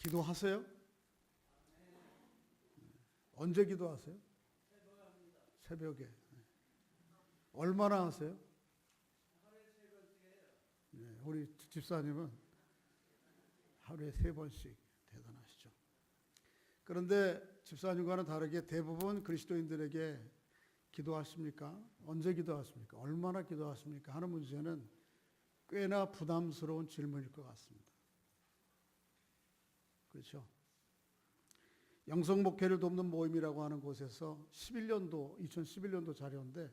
기도하세요? 언제 기도하세요? 새벽에. 얼마나 하세요? 네, 우리 집사님은 하루에 3번씩. 대단하시죠. 그런데 집사님과는 다르게 대부분 그리스도인들에게 기도하십니까? 언제 기도하십니까? 얼마나 기도하십니까? 하는 문제는 꽤나 부담스러운 질문일 것 같습니다. 그렇죠? 영성 목회를 돕는 모임이라고 하는 곳에서 2011년도 자료인데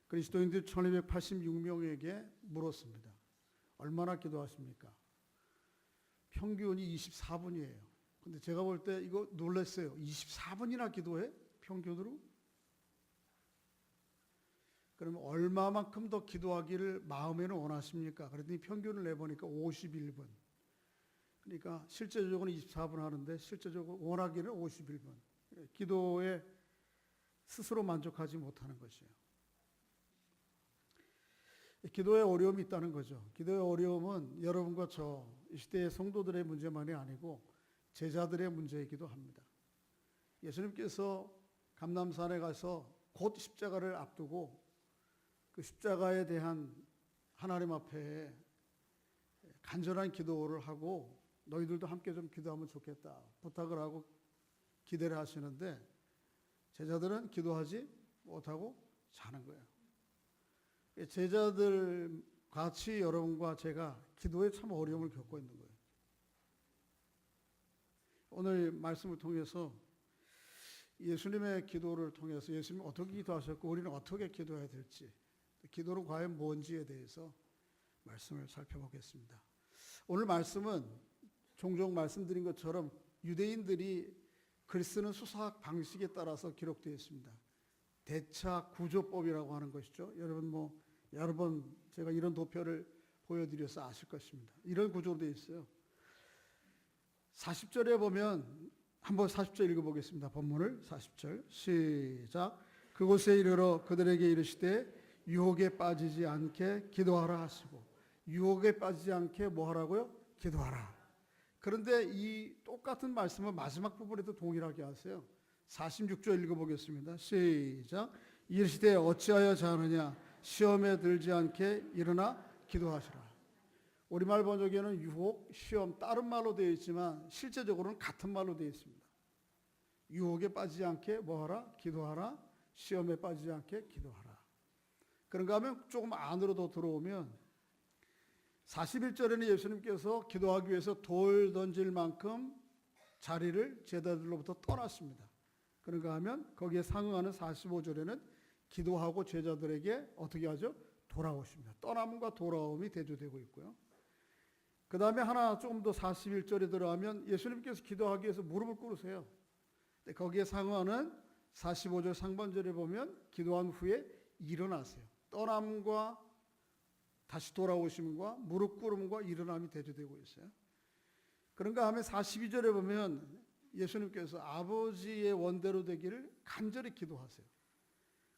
그리스도인들 1286명에게 물었습니다. 얼마나 기도하십니까? 평균이 24분이에요. 근데 제가 볼 때 이거 놀랐어요. 24분이나 기도해? 평균으로? 그러면 얼마만큼 더 기도하기를 마음에는 원하십니까? 그랬더니 평균을 내보니까 51분. 그러니까 실제적으로는 24분 하는데 실제적으로 원하기는 51분. 기도에 스스로 만족하지 못하는 것이에요. 기도에 어려움이 있다는 거죠. 기도의 어려움은 여러분과 저, 이 시대의 성도들의 문제만이 아니고 제자들의 문제이기도 합니다. 예수님께서 감람산에 가서 곧 십자가를 앞두고 그 십자가에 대한 하나님 앞에 간절한 기도를 하고 너희들도 함께 좀 기도하면 좋겠다 부탁을 하고 기대를 하시는데 제자들은 기도하지 못하고 자는 거예요. 제자들 같이 여러분과 제가 기도에 참 어려움을 겪고 있는 거예요. 오늘 말씀을 통해서 예수님의 기도를 통해서 예수님이 어떻게 기도하셨고 우리는 어떻게 기도해야 될지, 기도는 과연 뭔지에 대해서 말씀을 살펴보겠습니다. 오늘 말씀은 종종 말씀드린 것처럼 유대인들이 글 쓰는 수사학 방식에 따라서 기록되어 있습니다. 대차 구조법이라고 하는 것이죠. 여러분 여러 번 제가 이런 도표를 보여드려서 아실 것입니다. 이런 구조로 되어 있어요. 40절에 보면 한번 40절 읽어보겠습니다. 본문을 40절 시작. 그곳에 이르러 그들에게 이르시되 유혹에 빠지지 않게 기도하라 하시고 유혹에 빠지지 않게 뭐 하라고요? 기도하라. 그런데 이 똑같은 말씀을 마지막 부분에도 동일하게 하세요. 46절 읽어보겠습니다. 시작. 이르시되 어찌하여 자느냐 시험에 들지 않게 일어나 기도하시라. 우리말 번역에는 유혹, 시험 다른 말로 되어 있지만 실제적으로는 같은 말로 되어 있습니다. 유혹에 빠지지 않게 뭐하라? 기도하라. 시험에 빠지지 않게 기도하라. 그런가 하면 조금 안으로 더 들어오면 41절에는 예수님께서 기도하기 위해서 돌 던질 만큼 자리를 제자들로부터 떠났습니다. 그런가 하면 거기에 상응하는 45절에는 기도하고 제자들에게 어떻게 하죠? 돌아오십니다. 떠남과 돌아옴이 대조되고 있고요. 그 다음에 하나 조금 더 41절에 들어가면 예수님께서 기도하기 위해서 무릎을 꿇으세요. 거기에 상응하는 45절 상반절에 보면 기도한 후에 일어나세요. 떠남과 다시 돌아오심과 무릎 꿇음과 일어남이 대조되고 있어요. 그런가 하면 42절에 보면 예수님께서 아버지의 원대로 되기를 간절히 기도하세요.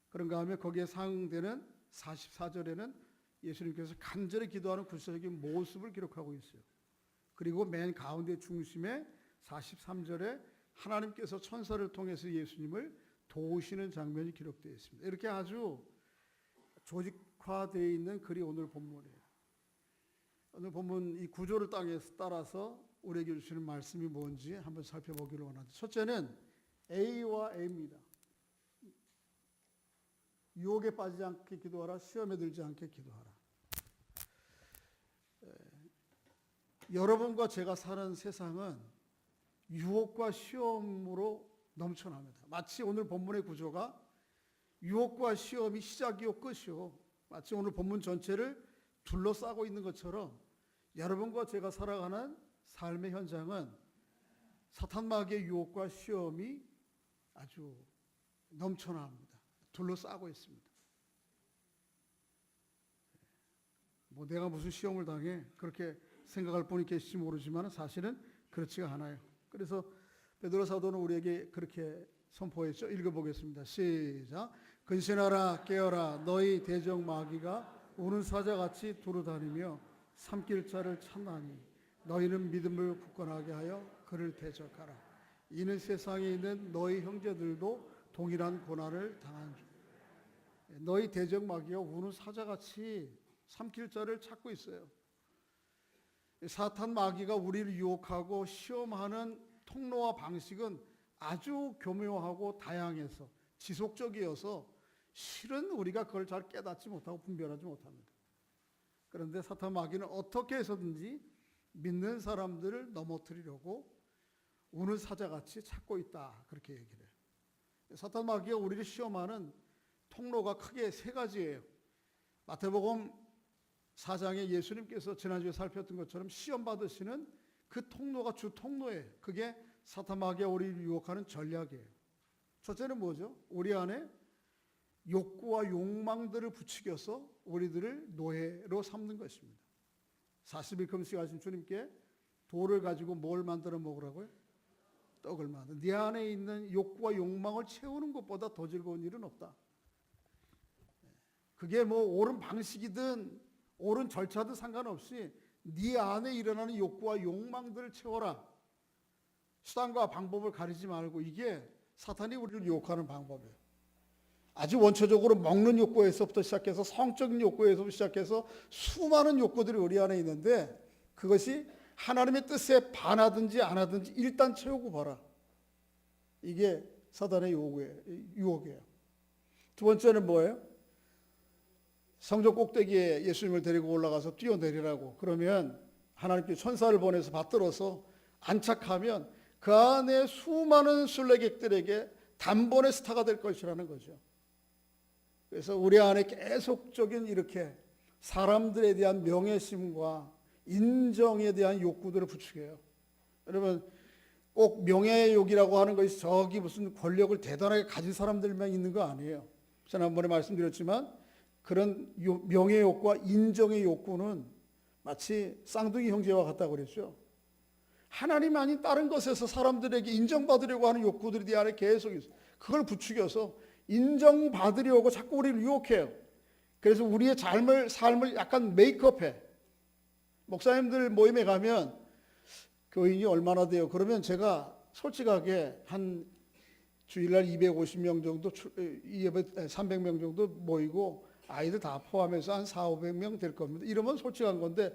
그런가 하면 거기에 상응되는 44절에는 예수님께서 간절히 기도하는 구체적인 모습을 기록하고 있어요. 그리고 맨 가운데 중심에 43절에 하나님께서 천사를 통해서 예수님을 도우시는 장면이 기록되어 있습니다. 이렇게 아주 조직화되어 있는 글이 오늘 본문이에요. 오늘 본문 이 구조를 따라서 우리에게 주시는 말씀이 뭔지 한번 살펴보기를 원합니다. 첫째는 A와 A입니다. 유혹에 빠지지 않게 기도하라. 시험에 들지 않게 기도하라. 여러분과 제가 사는 세상은 유혹과 시험으로 넘쳐납니다. 마치 오늘 본문의 구조가 유혹과 시험이 시작이요 끝이요. 마치 오늘 본문 전체를 둘러싸고 있는 것처럼 여러분과 제가 살아가는 삶의 현장은 사탄마귀의 유혹과 시험이 아주 넘쳐납니다. 둘러싸고 있습니다. 내가 무슨 시험을 당해 그렇게 생각할 분이 계실지 모르지만 사실은 그렇지가 않아요. 그래서 베드로 사도는 우리에게 그렇게 선포했죠. 읽어보겠습니다. 시작. 근신하라 깨어라 너희 대적 마귀가 우는 사자같이 두루다니며 삼킬 자를 찾나니 너희는 믿음을 굳건하게 하여 그를 대적하라. 이는 세상에 있는 너희 형제들도 동일한 고난을 당한 줄. 너희 대적 마귀가 우는 사자같이 삼킬 자를 찾고 있어요. 사탄 마귀가 우리를 유혹하고 시험하는 통로와 방식은 아주 교묘하고 다양해서 지속적이어서 실은 우리가 그걸 잘 깨닫지 못하고 분별하지 못합니다. 그런데 사탄 마귀는 어떻게 해서든지 믿는 사람들을 넘어뜨리려고 우는 사자같이 찾고 있다, 그렇게 얘기를 해요. 사탄 마귀가 우리를 시험하는 통로가 크게 세 가지예요. 마태복음 4장에 예수님께서 지난주에 살폈던 것처럼 시험 받으시는 그 통로가 주 통로예요. 그게 사탄 마귀가 우리를 유혹하는 전략이에요. 첫째는 뭐죠? 우리 안에 욕구와 욕망들을 부추겨서 우리들을 노예로 삼는 것입니다. 40일 금식하신 주님께 돌을 가지고 뭘 만들어 먹으라고요? 떡을 만들어. 네 안에 있는 욕구와 욕망을 채우는 것보다 더 즐거운 일은 없다. 그게 뭐 옳은 방식이든 옳은 절차든 상관없이 네 안에 일어나는 욕구와 욕망들을 채워라. 수단과 방법을 가리지 말고. 이게 사탄이 우리를 유혹하는 방법이에요. 아주 원초적으로 먹는 욕구에서부터 시작해서 성적인 욕구에서부터 시작해서 수많은 욕구들이 우리 안에 있는데, 그것이 하나님의 뜻에 반하든지 안 하든지 일단 채우고 봐라. 이게 사탄의 유혹이에요. 두 번째는 뭐예요? 성전 꼭대기에 예수님을 데리고 올라가서 뛰어내리라고. 그러면 하나님께 천사를 보내서 받들어서 안착하면 그 안에 수많은 순례객들에게 단번에 스타가 될 것이라는 거죠. 그래서 우리 안에 계속적인 이렇게 사람들에 대한 명예심과 인정에 대한 욕구들을 부추겨요. 여러분, 꼭 명예욕이라고 하는 것이 저기 무슨 권력을 대단하게 가진 사람들만 있는 거 아니에요. 지난번에 말씀드렸지만 그런 명예욕과 인정의 욕구는 마치 쌍둥이 형제와 같다고 그랬죠. 하나님 아닌 다른 것에서 사람들에게 인정받으려고 하는 욕구들이 네 안에 계속 있어요. 그걸 부추겨서 인정받으려고 자꾸 우리를 유혹해요. 그래서 우리의 삶을 약간 메이크업해. 목사님들 모임에 가면 교인이 얼마나 돼요? 그러면 제가 솔직하게 한 주일날 250명 정도, 300명 정도 모이고 아이들 다 포함해서 한 400~500명 될 겁니다. 이러면 솔직한 건데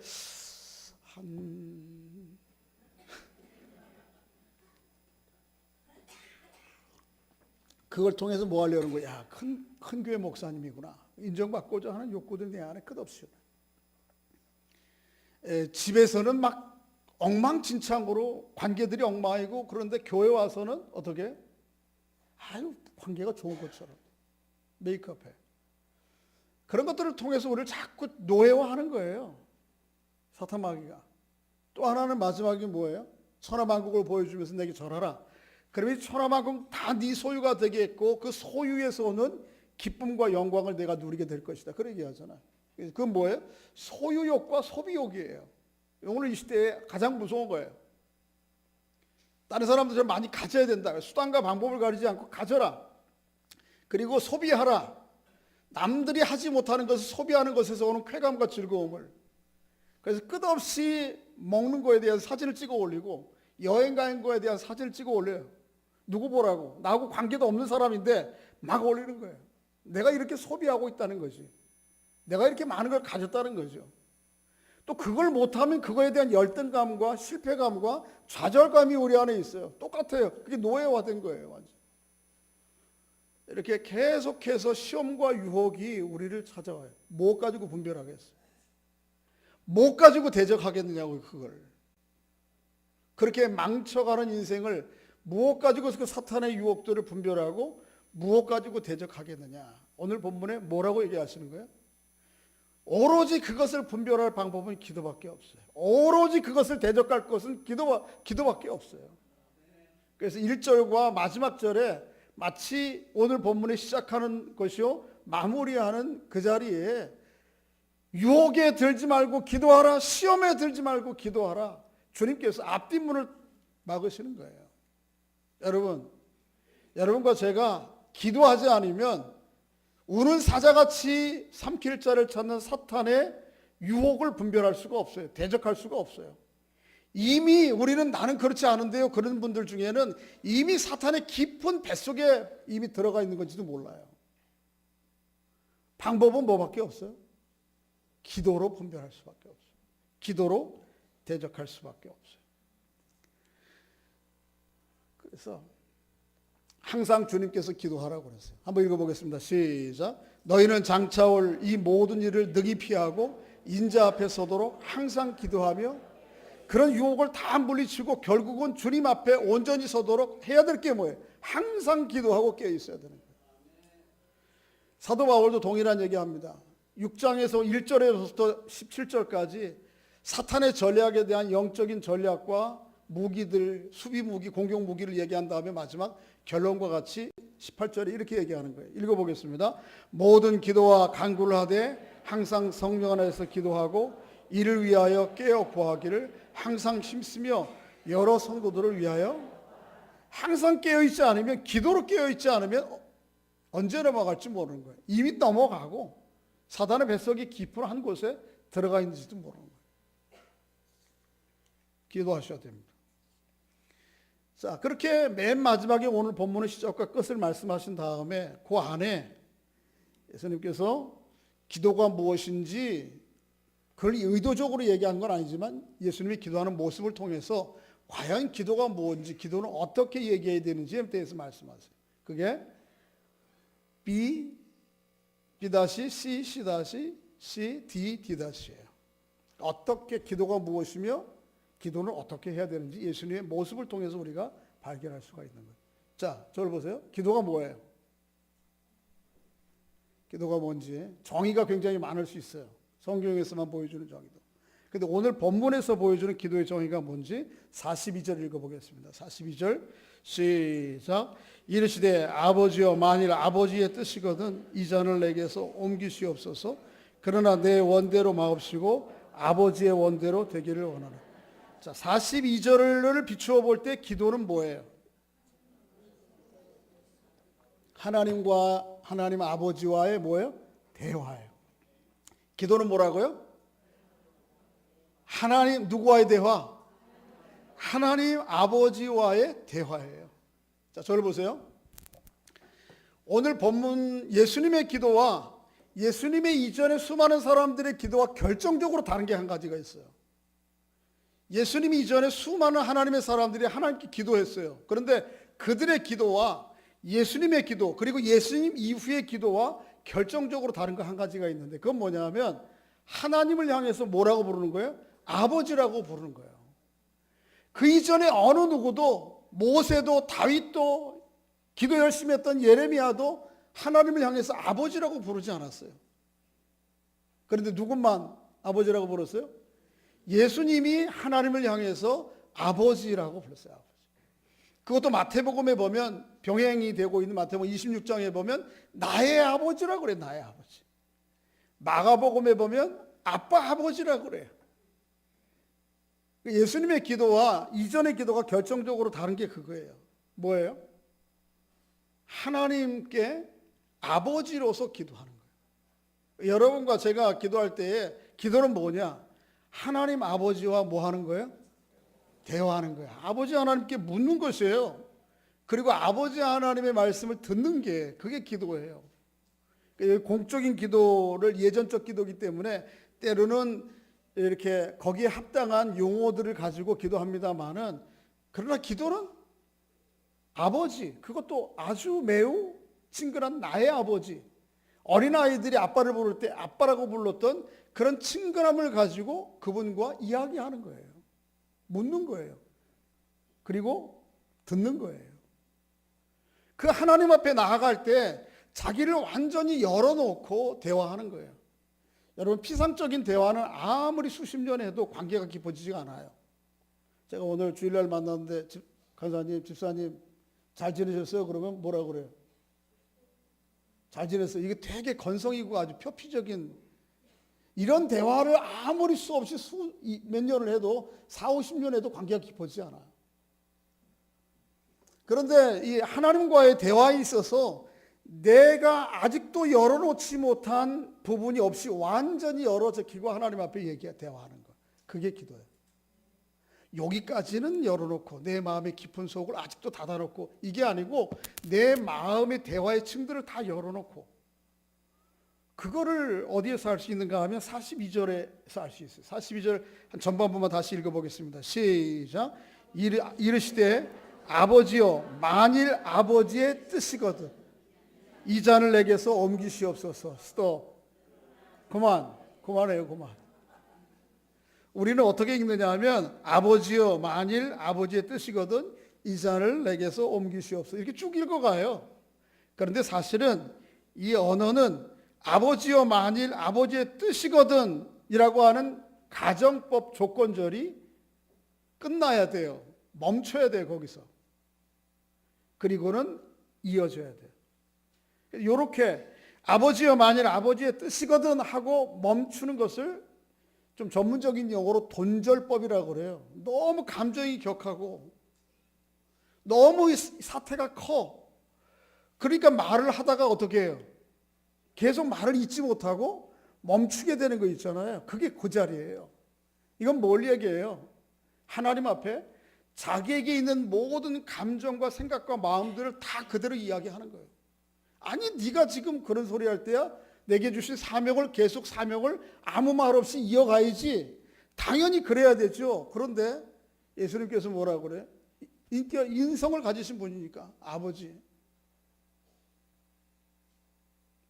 그걸 통해서 뭐 하려는 거야? 큰 교회 목사님이구나. 인정받고자 하는 욕구들이 내 안에 끝없이. 집에서는 막 엉망진창으로 관계들이 엉망이고, 그런데 교회 와서는 어떻게? 아유, 관계가 좋은 것처럼 메이크업해. 그런 것들을 통해서 우리를 자꾸 노예화하는 거예요. 사탄 마귀가. 또 하나는 마지막이 뭐예요? 천하만국을 보여주면서 내게 절하라. 그러면 천하만국 다 네 소유가 되겠고 그 소유에서 오는 기쁨과 영광을 내가 누리게 될 것이다. 그런 얘기하잖아요. 그건 뭐예요? 소유욕과 소비욕이에요. 오늘 이 시대에 가장 무서운 거예요. 다른 사람들처럼 많이 가져야 된다. 수단과 방법을 가리지 않고 가져라. 그리고 소비하라. 남들이 하지 못하는 것을 소비하는 것에서 오는 쾌감과 즐거움을. 그래서 끝없이 먹는 거에 대한 사진을 찍어 올리고 여행 가는 거에 대한 사진을 찍어 올려요. 누구 보라고? 나하고 관계도 없는 사람인데 막 올리는 거예요. 내가 이렇게 소비하고 있다는 거지. 내가 이렇게 많은 걸 가졌다는 거죠. 또 그걸 못하면 그거에 대한 열등감과 실패감과 좌절감이 우리 안에 있어요. 똑같아요. 그게 노예화된 거예요. 완전. 이렇게 계속해서 시험과 유혹이 우리를 찾아와요. 뭐 가지고 분별하겠어요? 뭐 가지고 대적하겠느냐고. 그걸 그렇게 망쳐가는 인생을 무엇 가지고 그 사탄의 유혹들을 분별하고 무엇 가지고 대적하겠느냐. 오늘 본문에 뭐라고 얘기하시는 거예요? 오로지 그것을 분별할 방법은 기도밖에 없어요. 오로지 그것을 대적할 것은 기도밖에 없어요. 그래서 1절과 마지막 절에 마치 오늘 본문에 시작하는 것이요 마무리하는 그 자리에 유혹에 들지 말고 기도하라, 시험에 들지 말고 기도하라. 주님께서 앞뒷문을 막으시는 거예요. 여러분과 제가 기도하지 않으면 우는 사자같이 삼킬 자를 찾는 사탄의 유혹을 분별할 수가 없어요. 대적할 수가 없어요. 이미 우리는 나는 그렇지 않은데요. 그런 분들 중에는 이미 사탄의 깊은 뱃속에 이미 들어가 있는 건지도 몰라요. 방법은 뭐밖에 없어요? 기도로 분별할 수밖에 없어요. 기도로 대적할 수밖에 없어요. 그래서 항상 주님께서 기도하라고 그랬어요. 한번 읽어보겠습니다. 시작. 너희는 장차올 이 모든 일을 능히 피하고 인자 앞에 서도록 항상 기도하며 그런 유혹을 다 물리치고 결국은 주님 앞에 온전히 서도록 해야 될 게 뭐예요? 항상 기도하고 깨어 있어야 되는 거예요. 사도 바울도 동일한 얘기합니다. 6장에서 1절에서부터 17절까지 사탄의 전략에 대한 영적인 전략과 무기들, 수비 무기, 공격 무기를 얘기한 다음에 마지막 결론과 같이 18절에 이렇게 얘기하는 거예요. 읽어보겠습니다. 모든 기도와 간구를 하되 항상 성령 안에서 기도하고 이를 위하여 깨어 구하기를 항상 힘쓰며 여러 성도들을 위하여 항상 깨어있지 않으면, 기도로 깨어있지 않으면 언제 넘어갈지 모르는 거예요. 이미 넘어가고 사단의 뱃속이 깊은 한 곳에 들어가 있는지도 모르는 거예요. 기도하셔야 됩니다. 자, 그렇게 맨 마지막에 오늘 본문의 시작과 끝을 말씀하신 다음에 그 안에 예수님께서 기도가 무엇인지 그걸 의도적으로 얘기한 건 아니지만 예수님이 기도하는 모습을 통해서 과연 기도가 뭔지, 기도는 어떻게 얘기해야 되는지에 대해서 말씀하세요. 그게 B, B-C, C, D, D예요. 어떻게 기도가 무엇이며 기도는 어떻게 해야 되는지 예수님의 모습을 통해서 우리가 발견할 수가 있는 거예요. 자, 저를 보세요. 기도가 뭐예요? 기도가 뭔지 정의가 굉장히 많을 수 있어요. 성경에서만 보여주는 정의도. 근데 오늘 본문에서 보여주는 기도의 정의가 뭔지 42절 읽어보겠습니다. 42절 시작. 이르시되 아버지여 만일 아버지의 뜻이거든 이 잔을 내게서 옮기시옵소서. 그러나 내 원대로 마옵시고 아버지의 원대로 되기를 원하노라. 자, 42절을 비추어 볼 때 기도는 뭐예요? 하나님과 하나님 아버지와의 뭐예요? 대화예요. 기도는 뭐라고요? 하나님 누구와의 대화? 하나님 아버지와의 대화예요. 자, 저를 보세요. 오늘 본문 예수님의 기도와 예수님의 이전에 수많은 사람들의 기도와 결정적으로 다른 게 한 가지가 있어요. 예수님 이전에 수많은 하나님의 사람들이 하나님께 기도했어요. 그런데 그들의 기도와 예수님의 기도, 그리고 예수님 이후의 기도와 결정적으로 다른 거 한 가지가 있는데 그건 뭐냐면 하나님을 향해서 뭐라고 부르는 거예요? 아버지라고 부르는 거예요. 그 이전에 어느 누구도 모세도 다윗도 기도 열심히 했던 예레미야도 하나님을 향해서 아버지라고 부르지 않았어요. 그런데 누구만 아버지라고 불렀어요? 예수님이 하나님을 향해서 아버지라고 불렀어요. 아버지. 그것도 마태복음에 보면 병행이 되고 있는 마태복음 26장에 보면 나의 아버지라고 그래. 나의 아버지. 마가복음에 보면 아빠 아버지라고 그래요. 예수님의 기도와 이전의 기도가 결정적으로 다른 게 그거예요. 뭐예요? 하나님께 아버지로서 기도하는 거예요. 여러분과 제가 기도할 때에 기도는 뭐냐? 하나님 아버지와 뭐 하는 거예요? 대화하는 거예요. 아버지 하나님께 묻는 것이에요. 그리고 아버지 하나님의 말씀을 듣는 게 그게 기도예요. 공적인 기도를 예전적 기도이기 때문에 때로는 이렇게 거기에 합당한 용어들을 가지고 기도합니다만은 그러나 기도는 아버지, 그것도 아주 매우 친근한 나의 아버지, 어린아이들이 아빠를 부를 때 아빠라고 불렀던 그런 친근함을 가지고 그분과 이야기하는 거예요. 묻는 거예요. 그리고 듣는 거예요. 그 하나님 앞에 나아갈 때 자기를 완전히 열어놓고 대화하는 거예요. 여러분, 피상적인 대화는 아무리 수십 년 해도 관계가 깊어지지가 않아요. 제가 오늘 주일날 만났는데 간사님, 집사님 잘 지내셨어요? 그러면 뭐라고 그래요? 잘 지냈어요. 이게 되게 건성이고 아주 표피적인 이런 대화를 아무리 수없이 몇 년을 해도 4, 50년 해도 관계가 깊어지지 않아요. 그런데 이 하나님과의 대화에 있어서 내가 아직도 열어놓지 못한 부분이 없이 완전히 열어제키고 하나님 앞에 대화하는 거. 그게 기도예요. 여기까지는 열어놓고 내 마음의 깊은 속을 아직도 닫아놓고 이게 아니고 내 마음의 대화의 층들을 다 열어놓고 그거를 어디에서 할 수 있는가 하면 42절에서 할 수 있어요. 42절 한 전반부만 다시 읽어보겠습니다. 시작. 이르시되 아버지여 만일 아버지의 뜻이거든 이 잔을 내게서 옮기시옵소서. 스톱. 그만해요. 그만. 우리는 어떻게 읽느냐 하면 아버지여 만일 아버지의 뜻이거든 이 잔을 내게서 옮기시옵소서. 이렇게 쭉 읽어가요. 그런데 사실은 이 언어는 아버지여 만일 아버지의 뜻이거든 이라고 하는 가정법 조건절이 끝나야 돼요. 멈춰야 돼요. 거기서. 그리고는 이어져야 돼요. 이렇게 아버지여 만일 아버지의 뜻이거든 하고 멈추는 것을 좀 전문적인 용어로 돈절법이라고 그래요. 너무 감정이 격하고 너무 사태가 커. 그러니까 말을 하다가 어떻게 해요? 계속 말을 잊지 못하고 멈추게 되는 거 있잖아요. 그게 그 자리예요. 이건 뭘 얘기해요? 하나님 앞에 자기에게 있는 모든 감정과 생각과 마음들을 다 그대로 이야기하는 거예요. 아니 네가 지금 그런 소리 할 때야 내게 주신 사명을 계속 사명을 아무 말 없이 이어가야지. 당연히 그래야 되죠. 그런데 예수님께서 뭐라고 그래? 인성을 가지신 분이니까 아버지.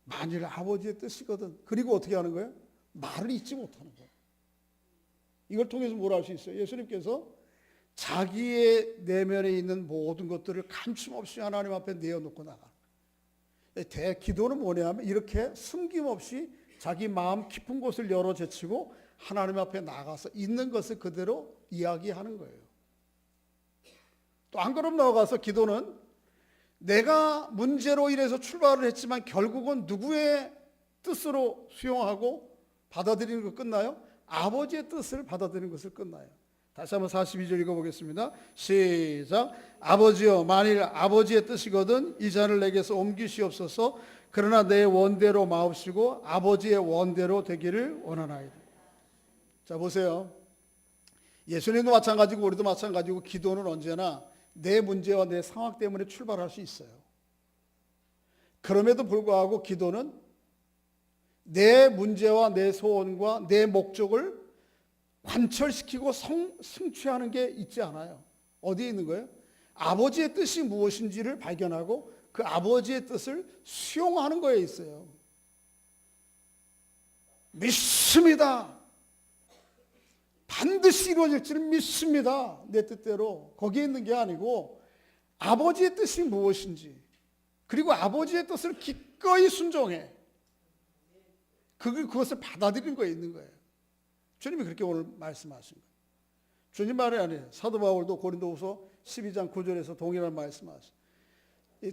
만일 아버지의 뜻이거든. 그리고 어떻게 하는 거예요? 말을 잊지 못하는 거예요. 이걸 통해서 뭘 할 수 있어요? 예수님께서 자기의 내면에 있는 모든 것들을 감춤없이 하나님 앞에 내어놓고 나가. 기도는 뭐냐면 이렇게 숨김없이 자기 마음 깊은 곳을 열어 제치고 하나님 앞에 나가서 있는 것을 그대로 이야기하는 거예요. 또 한 걸음 나아가서 기도는 내가 문제로 인해서 출발을 했지만 결국은 누구의 뜻으로 수용하고 받아들이는 거 끝나요? 아버지의 뜻을 받아들이는 것을 끝나요. 다시 한번 42절 읽어보겠습니다. 시작. 아버지여 만일 아버지의 뜻이거든 이 잔을 내게서 옮기시옵소서. 그러나 내 원대로 마옵시고 아버지의 원대로 되기를 원하나이다. 자 보세요. 예수님도 마찬가지고 우리도 마찬가지고 기도는 언제나 내 문제와 내 상황 때문에 출발할 수 있어요. 그럼에도 불구하고 기도는 내 문제와 내 소원과 내 목적을 관철시키고 승취하는 게 있지 않아요. 어디에 있는 거예요? 아버지의 뜻이 무엇인지를 발견하고 그 아버지의 뜻을 수용하는 거에 있어요. 믿습니다. 반드시 이루어질 줄 믿습니다. 내 뜻대로. 거기에 있는 게 아니고 아버지의 뜻이 무엇인지 그리고 아버지의 뜻을 기꺼이 순종해. 그것을 받아들이는 거에 있는 거예요. 주님이 그렇게 오늘 말씀하신 거예요. 주님 말이 아니에요. 사도 바울도 고린도후서 12장 9절에서 동일한 말씀하셨어요.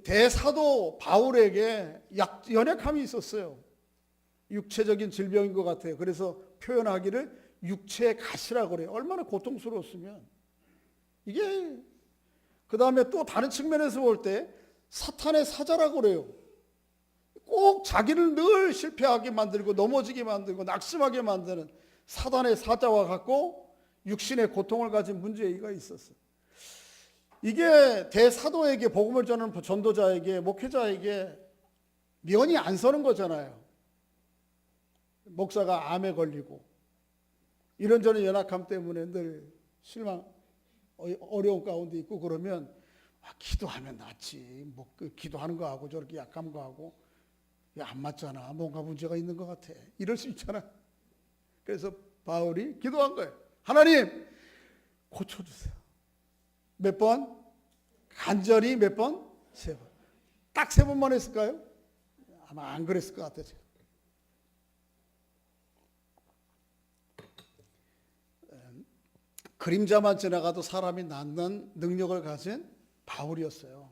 대사도 바울에게 연약함이 있었어요. 육체적인 질병인 것 같아요. 그래서 표현하기를 육체의 가시라고 그래요. 얼마나 고통스러웠으면. 이게 그 다음에 또 다른 측면에서 볼 때 사탄의 사자라고 그래요. 꼭 자기를 늘 실패하게 만들고 넘어지게 만들고 낙심하게 만드는 사단의 사자와 같고 육신의 고통을 가진 문제가 있었어요. 이게 대사도에게 복음을 전하는 전도자에게 목회자에게 면이 안 서는 거잖아요. 목사가 암에 걸리고 이런저런 연약함 때문에 늘 실망 어려운 가운데 있고 그러면 기도하면 낫지. 뭐 기도하는 거하고 저렇게 약한 거하고 안 맞잖아. 뭔가 문제가 있는 것 같아. 이럴 수 있잖아. 그래서 바울이 기도한 거예요. 하나님 고쳐주세요. 몇 번? 간절히 몇 번? 3번. 딱 3번만 했을까요? 아마 안 그랬을 것 같아요. 그림자만 지나가도 사람이 낫는 능력을 가진 바울이었어요.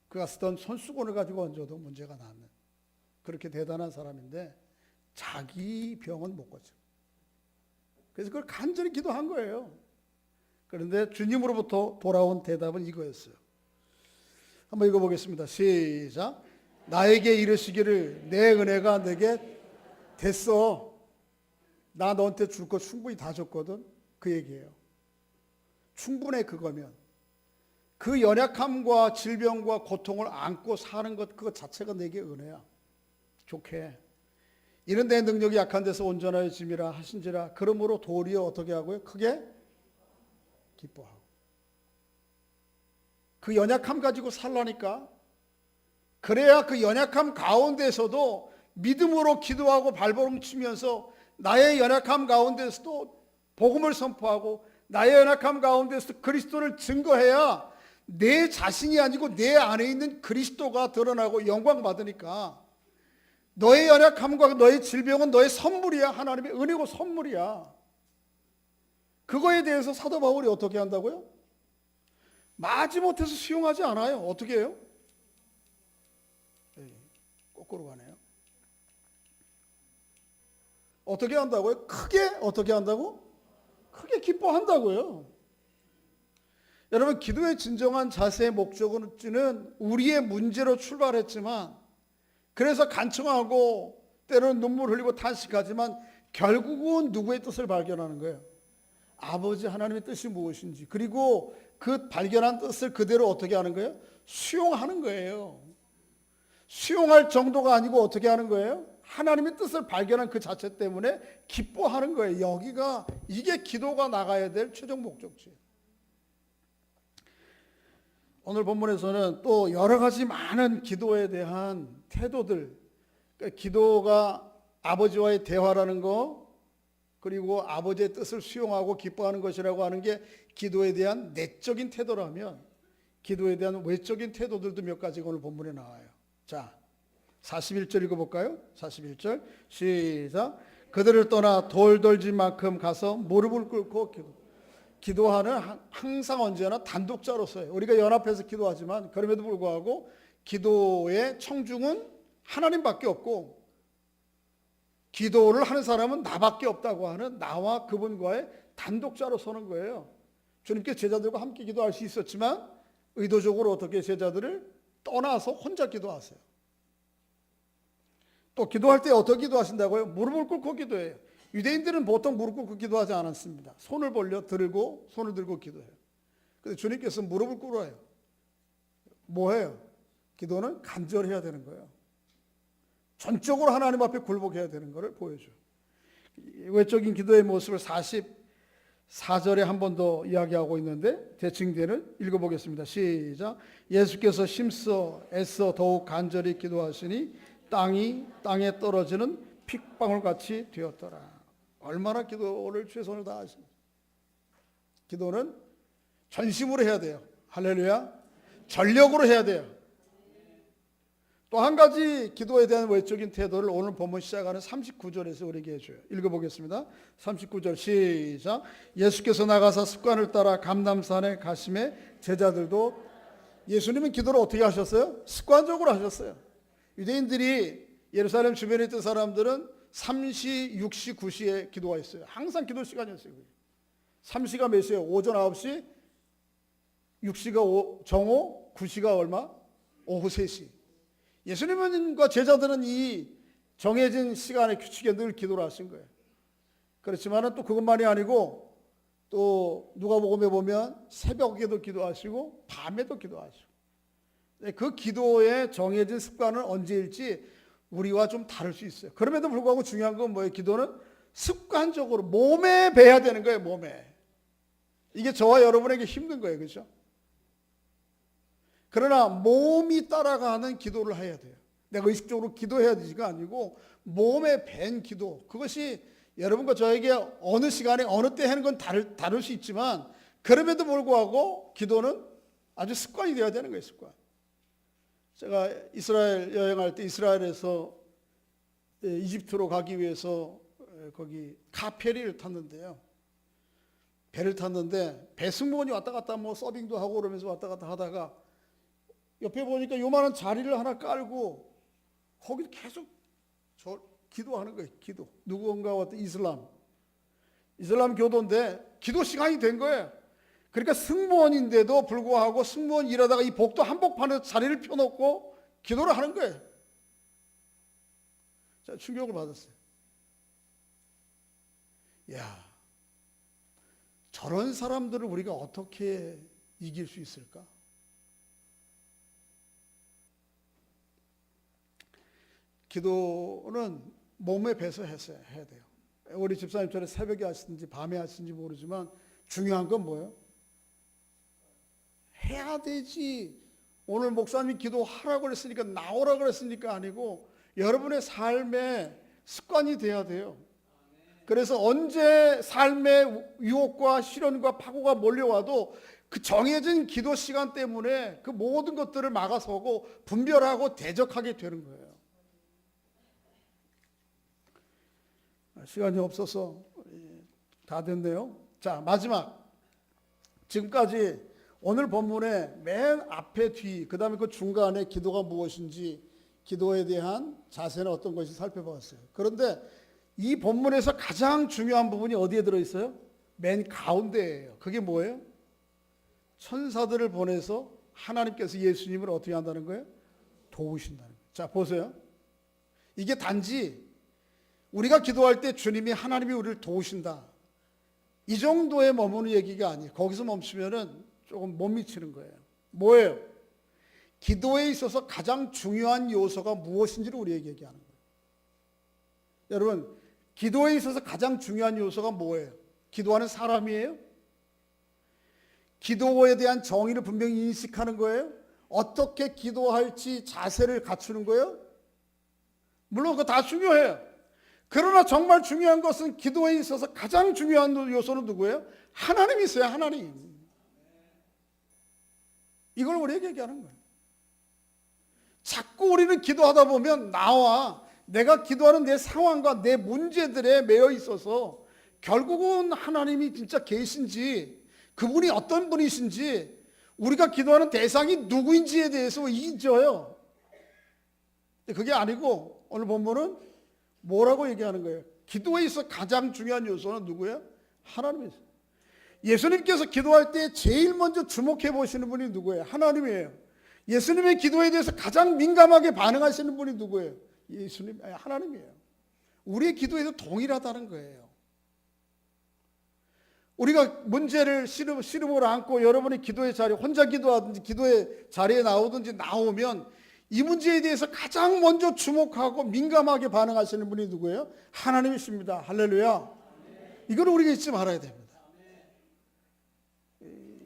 그가 쓰던 손수건을 가지고 얹어도 문제가 낫는 그렇게 대단한 사람인데 자기 병은 못 고쳐. 그래서 그걸 간절히 기도한 거예요. 그런데 주님으로부터 돌아온 대답은 이거였어요. 한번 읽어보겠습니다. 시작. 나에게 이르시기를 내 은혜가 내게 됐어. 나 너한테 줄 거 충분히 다 줬거든. 그 얘기예요. 충분해. 그거면 그 연약함과 질병과 고통을 안고 사는 것 그것 자체가 내게 은혜야. 좋게 이런 내 능력이 약한 데서 온전하여 짐이라 하신지라. 그러므로 도리어 어떻게 하고요? 크게 기뻐하고. 그 연약함 가지고 살라니까. 그래야 그 연약함 가운데서도 믿음으로 기도하고 발버둥 치면서 나의 연약함 가운데서도 복음을 선포하고 나의 연약함 가운데서도 그리스도를 증거해야 내 자신이 아니고 내 안에 있는 그리스도가 드러나고 영광 받으니까. 너의 연약함과 너의 질병은 너의 선물이야. 하나님의 은혜고 선물이야. 그거에 대해서 사도 바울이 어떻게 한다고요? 마지못해서 수용하지 않아요. 어떻게 해요? 거꾸로 가네요. 어떻게 한다고요? 크게 어떻게 한다고? 크게 기뻐한다고요. 여러분, 기도의 진정한 자세의 목적은 우리의 문제로 출발했지만, 그래서 간청하고 때로는 눈물 흘리고 탄식하지만 결국은 누구의 뜻을 발견하는 거예요? 아버지 하나님의 뜻이 무엇인지. 그리고 그 발견한 뜻을 그대로 어떻게 하는 거예요? 수용하는 거예요. 수용할 정도가 아니고 어떻게 하는 거예요? 하나님의 뜻을 발견한 그 자체 때문에 기뻐하는 거예요. 이게 기도가 나가야 될 최종 목적지예요. 오늘 본문에서는 또 여러 가지 많은 기도에 대한 태도들, 그러니까 기도가 아버지와의 대화라는 거, 그리고 아버지의 뜻을 수용하고 기뻐하는 것이라고 하는 게 기도에 대한 내적인 태도라면, 기도에 대한 외적인 태도들도 몇 가지가 오늘 본문에 나와요. 자, 41절 읽어볼까요? 41절 시작. 그들을 떠나 돌돌진 만큼 가서 무릎을 꿇고 기도하는 항상 언제나 단독자로서요. 우리가 연합해서 기도하지만 그럼에도 불구하고 기도의 청중은 하나님밖에 없고 기도를 하는 사람은 나밖에 없다고 하는 나와 그분과의 단독자로 서는 거예요. 주님께 제자들과 함께 기도할 수 있었지만 의도적으로 어떻게 제자들을 떠나서 혼자 기도하세요. 또 기도할 때 어떻게 기도하신다고요? 무릎을 꿇고 기도해요. 유대인들은 보통 무릎 꿇고 기도하지 않았습니다. 손을 손을 들고 기도해요. 근데 주님께서 무릎을 꿇어요. 뭐예요? 기도는 간절해야 되는 거예요. 전적으로 하나님 앞에 굴복해야 되는 것을 보여줘요. 외적인 기도의 모습을 44절에 한 번 더 이야기하고 있는데 대칭되는 읽어보겠습니다. 시작. 예수께서 힘써 애써 더욱 간절히 기도하시니 땅에 떨어지는 핏방울같이 되었더라. 얼마나 기도를 최선을 다하십니까? 기도는 전심으로 해야 돼요. 할렐루야. 전력으로 해야 돼요. 또 한 가지 기도에 대한 외적인 태도를 오늘 본문 시작하는 39절에서 우리에게 해줘요. 읽어보겠습니다. 39절 시작. 예수께서 나가사 습관을 따라 감람산에 가심에 제자들도. 예수님은 기도를 어떻게 하셨어요? 습관적으로 하셨어요. 유대인들이 예루살렘 주변에 있던 사람들은 3시, 6시, 9시에 기도가 있어요. 항상 기도 시간이었어요. 3시가 몇 시예요? 오전 9시, 6시가 정오, 9시가 얼마? 오후 3시. 예수님과 제자들은 이 정해진 시간의 규칙에 늘 기도를 하신 거예요. 그렇지만 또 그것만이 아니고 또 누가복음에 보면 새벽에도 기도하시고 밤에도 기도하시고, 그 기도의 정해진 습관은 언제일지 우리와 좀 다를 수 있어요. 그럼에도 불구하고 중요한 건 뭐예요? 기도는 습관적으로 몸에 배야 되는 거예요. 몸에. 이게 저와 여러분에게 힘든 거예요. 그렇죠? 그러나 몸이 따라가는 기도를 해야 돼요. 내가 의식적으로 기도해야 되지가 아니고 몸에 밴 기도. 그것이 여러분과 저에게 어느 시간에 어느 때 하는 건 다를 수 있지만 그럼에도 불구하고 기도는 아주 습관이 되어야 되는 거예요. 습관. 제가 이스라엘 여행할 때 이스라엘에서 이집트로 가기 위해서 거기 카페리를 탔는데요. 배를 탔는데 배 승무원이 왔다 갔다 서빙도 하고 그러면서 왔다 갔다 하다가 옆에 보니까 요만한 자리를 하나 깔고 거기 계속 기도하는 거예요. 기도. 누군가 어떤 이슬람 교도인데 기도 시간이 된 거예요. 그러니까 승무원인데도 불구하고 승무원 일하다가 이 복도 한복판에 자리를 펴놓고 기도를 하는 거예요. 자, 충격을 받았어요. 야, 저런 사람들을 우리가 어떻게 이길 수 있을까? 기도는 몸에 배서 해야 돼요. 우리 집사님처럼 새벽에 하시든지 밤에 하시든지 모르지만 중요한 건 뭐예요? 해야 되지. 오늘 목사님이 기도하라고 그랬으니까 나오라고 그랬으니까 아니고 여러분의 삶의 습관이 돼야 돼요. 그래서 언제 삶의 유혹과 시련과 파고가 몰려와도 그 정해진 기도 시간 때문에 그 모든 것들을 막아서고 분별하고 대적하게 되는 거예요. 시간이 없어서 다 됐네요. 자, 마지막. 지금까지 오늘 본문의 맨 앞에 뒤, 그 다음에 그 중간에 기도가 무엇인지, 기도에 대한 자세는 어떤 것이 살펴봤어요. 그런데 이 본문에서 가장 중요한 부분이 어디에 들어있어요? 맨 가운데예요. 그게 뭐예요? 천사들을 보내서 하나님께서 예수님을 어떻게 한다는 거예요? 도우신다는 거예요. 자, 보세요. 이게 단지 우리가 기도할 때 주님이 하나님이 우리를 도우신다, 이 정도에 머무는 얘기가 아니에요. 거기서 멈추면은 조금 못 미치는 거예요. 뭐예요? 기도에 있어서 가장 중요한 요소가 무엇인지를 우리에게 얘기하는 거예요. 여러분, 기도에 있어서 가장 중요한 요소가 뭐예요? 기도하는 사람이에요? 기도에 대한 정의를 분명히 인식하는 거예요? 어떻게 기도할지 자세를 갖추는 거예요? 물론 그거 다 중요해요. 그러나 정말 중요한 것은 기도에 있어서 가장 중요한 요소는 누구예요? 하나님이 있어요. 하나님. 이걸 우리에게 얘기하는 거예요. 자꾸 우리는 기도하다 보면 나와 내가 기도하는 내 상황과 내 문제들에 매여 있어서 결국은 하나님이 진짜 계신지, 그분이 어떤 분이신지, 우리가 기도하는 대상이 누구인지에 대해서 잊어요. 그게 아니고 오늘 본문은 뭐라고 얘기하는 거예요? 기도에 있어 가장 중요한 요소는 누구예요? 하나님이세요. 예수님께서 기도할 때 제일 먼저 주목해 보시는 분이 누구예요? 하나님이에요. 예수님의 기도에 대해서 가장 민감하게 반응하시는 분이 누구예요? 예수님, 하나님이에요. 우리의 기도에도 동일하다는 거예요. 우리가 문제를 씨름으로 안고 여러분이 기도의 자리, 혼자 기도하든지 기도의 자리에 나오면 이 문제에 대해서 가장 먼저 주목하고 민감하게 반응하시는 분이 누구예요? 하나님이십니다. 할렐루야. 이걸 우리가 잊지 말아야 됩니다.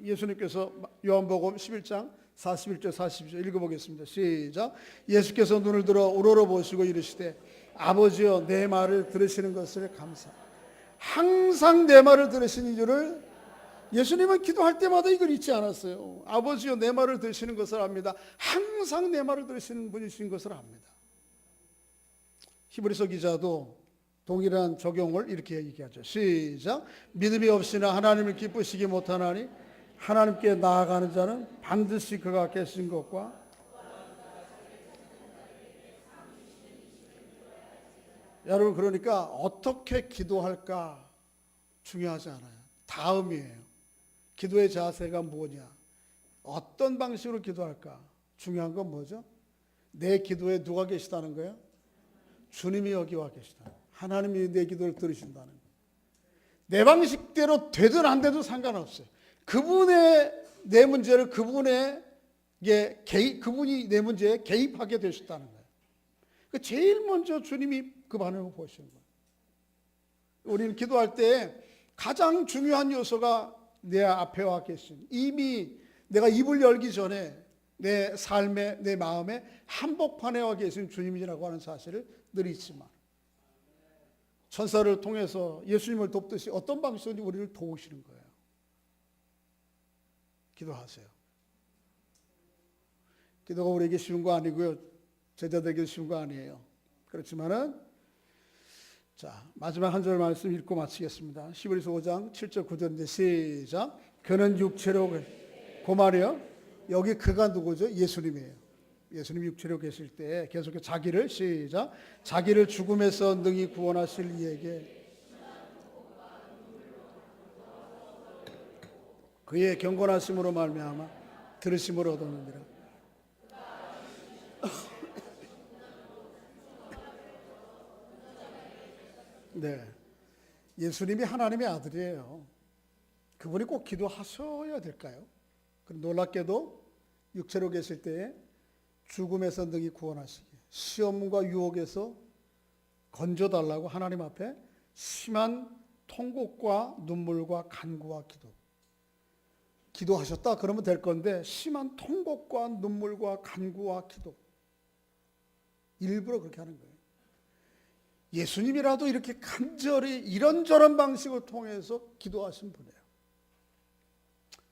예수님께서 요한복음 11장 41절 42절 읽어보겠습니다. 시작. 예수께서 눈을 들어 우러러 보시고 이르시되 아버지여 내 말을 들으시는 것을 감사합니다. 항상 내 말을 들으시는 줄을, 예수님은 기도할 때마다 이걸 잊지 않았어요. 아버지여 내 말을 들으시는 것을 압니다. 항상 내 말을 들으시는 분이신 것을 압니다. 히브리서 기자도 동일한 적용을 이렇게 얘기하죠. 시작. 믿음이 없이나 하나님을 기쁘시게 못하나니 하나님께 나아가는 자는 반드시 그가 계신 것과 여러분, 그러니까 어떻게 기도할까 중요하지 않아요. 다음이에요. 기도의 자세가 뭐냐, 어떤 방식으로 기도할까. 중요한 건 뭐죠? 내 기도에 누가 계시다는 거예요? 주님이 여기 와 계시다. 하나님이 내 기도를 들으신다는 거예요. 내 방식대로 되든 안 되든 상관없어요. 그분의 내 문제를 그분이 내 문제에 개입하게 되셨다는 거예요. 제일 먼저 주님이 그 반응을 보시는 거예요. 우리는 기도할 때 가장 중요한 요소가 내 앞에 와 계신, 이미 내가 입을 열기 전에 내 삶에, 내 마음에 한복판에 와 계신 주님이라고 하는 사실을 늘 잊지 마. 천사를 통해서 예수님을 돕듯이 어떤 방식으로 우리를 도우시는 거예요. 기도하세요. 기도가 우리에게 쉬운 거 아니고요. 제자들에게 쉬운 거 아니에요. 그렇지만은 자, 마지막 한 절 말씀 읽고 마치겠습니다. 히브리서 5장 7절 9절인데 시작. 그는 육체로, 그 말이요. 여기 그가 누구죠? 예수님이에요. 예수님이 육체로 계실 때 계속해서 자기를, 시작. 자기를 죽음에서 능히 구원하실 이에게 그의 경건하심으로 말미암아 들으심을 얻었느니라. 네, 예수님이 하나님의 아들이에요. 그분이 꼭 기도하셔야 될까요? 놀랍게도 육체로 계실 때에 죽음에서 능히 구원하시기, 시험과 유혹에서 건져달라고 하나님 앞에 심한 통곡과 눈물과 간구와 기도하셨다 그러면 될 건데, 심한 통곡과 눈물과 간구와 기도, 일부러 그렇게 하는 거예요. 예수님이라도 이렇게 간절히 이런저런 방식을 통해서 기도하신 분이에요.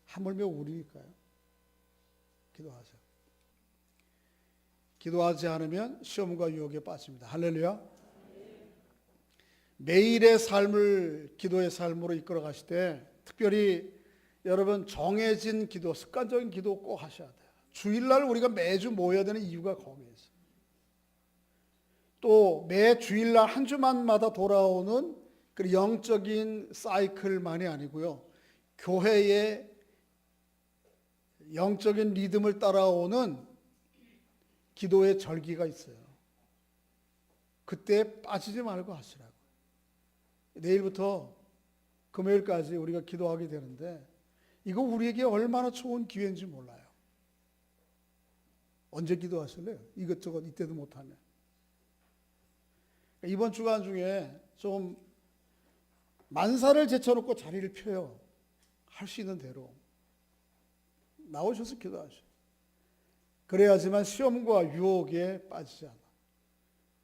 하물며 우리일까요? 기도하세요. 기도하지 않으면 시험과 유혹에 빠집니다. 할렐루야. 매일의 삶을 기도의 삶으로 이끌어 가실 때 특별히 여러분 정해진 기도, 습관적인 기도 꼭 하셔야 돼요. 주일날 우리가 매주 모여야 되는 이유가 거기에 있어요. 또 매 주일날 한 주만마다 돌아오는 그 영적인 사이클만이 아니고요, 교회의 영적인 리듬을 따라오는 기도의 절기가 있어요. 그때 빠지지 말고 하시라고. 내일부터 금요일까지 우리가 기도하게 되는데, 이거 우리에게 얼마나 좋은 기회인지 몰라요. 언제 기도하실래요? 이것저것 이때도 못하면. 이번 주간 중에 좀 만사를 제쳐놓고 자리를 펴요. 할 수 있는 대로 나오셔서 기도하셔요. 그래야지만 시험과 유혹에 빠지지 않아.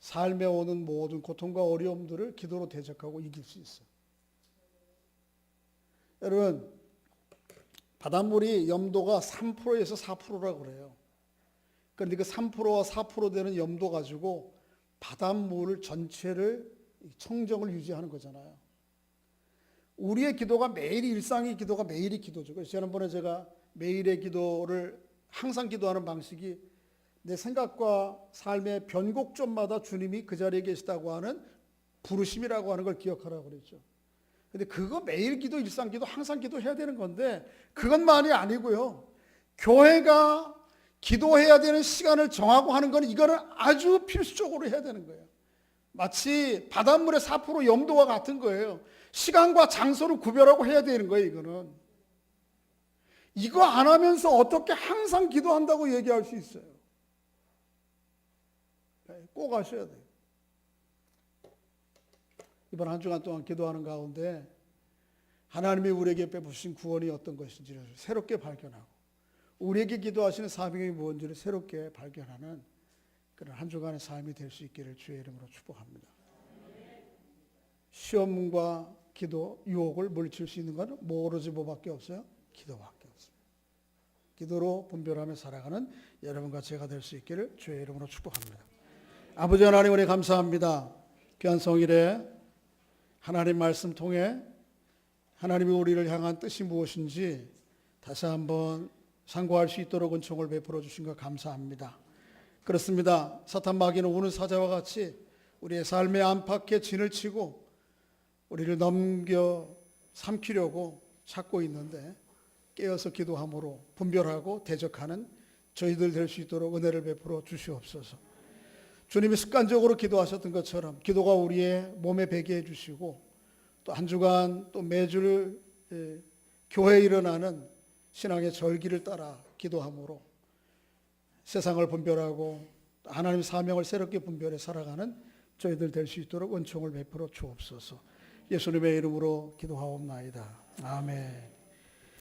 삶에 오는 모든 고통과 어려움들을 기도로 대적하고 이길 수 있어요. 여러분, 바닷물이 염도가 3%에서 4%라고 그래요. 그런데 그 3%와 4% 되는 염도 가지고 바닷물 전체를 청정을 유지하는 거잖아요. 우리의 기도가 매일 일상의 기도가 매일이 기도죠. 그래서 지난번에 제가 매일의 기도를 항상 기도하는 방식이 내 생각과 삶의 변곡점마다 주님이 그 자리에 계시다고 하는 부르심이라고 하는 걸 기억하라고 그랬죠. 근데 그거 매일 기도, 일상 기도, 항상 기도해야 되는 건데 그것만이 아니고요. 교회가 기도해야 되는 시간을 정하고 하는 건 이거는 아주 필수적으로 해야 되는 거예요. 마치 바닷물의 4% 염도와 같은 거예요. 시간과 장소를 구별하고 해야 되는 거예요, 이거는. 이거 안 하면서 어떻게 항상 기도한다고 얘기할 수 있어요? 꼭 하셔야 돼요. 이번 한 주간 동안 기도하는 가운데 하나님이 우리에게 베푸신 구원이 어떤 것인지를 새롭게 발견하고 우리에게 기도하시는 사명이 무엇인지를 새롭게 발견하는 그런 한 주간의 삶이 될 수 있기를 주의 이름으로 축복합니다. 시험과 기도, 유혹을 물리칠 수 있는 것은 오로지 뭐밖에 없어요? 기도밖에 없습니다. 기도로 분별하며 살아가는 여러분과 제가 될 수 있기를 주의 이름으로 축복합니다. 아버지 하나님, 우리 감사합니다. 귀한 성일에 하나님 말씀 통해 하나님이 우리를 향한 뜻이 무엇인지 다시 한번 상고할 수 있도록 은총을 베풀어 주신 것 감사합니다. 그렇습니다. 사탄 마귀는 우는 사자와 같이 우리의 삶의 안팎에 진을 치고 우리를 넘겨 삼키려고 찾고 있는데 깨어서 기도함으로 분별하고 대적하는 저희들 될 수 있도록 은혜를 베풀어 주시옵소서. 주님이 습관적으로 기도하셨던 것처럼 기도가 우리의 몸에 배게 해주시고 또 한 주간 또 매주 교회에 일어나는 신앙의 절기를 따라 기도함으로 세상을 분별하고 하나님의 사명을 새롭게 분별해 살아가는 저희들 될 수 있도록 은총을 베풀어 주옵소서. 예수님의 이름으로 기도하옵나이다. 아멘.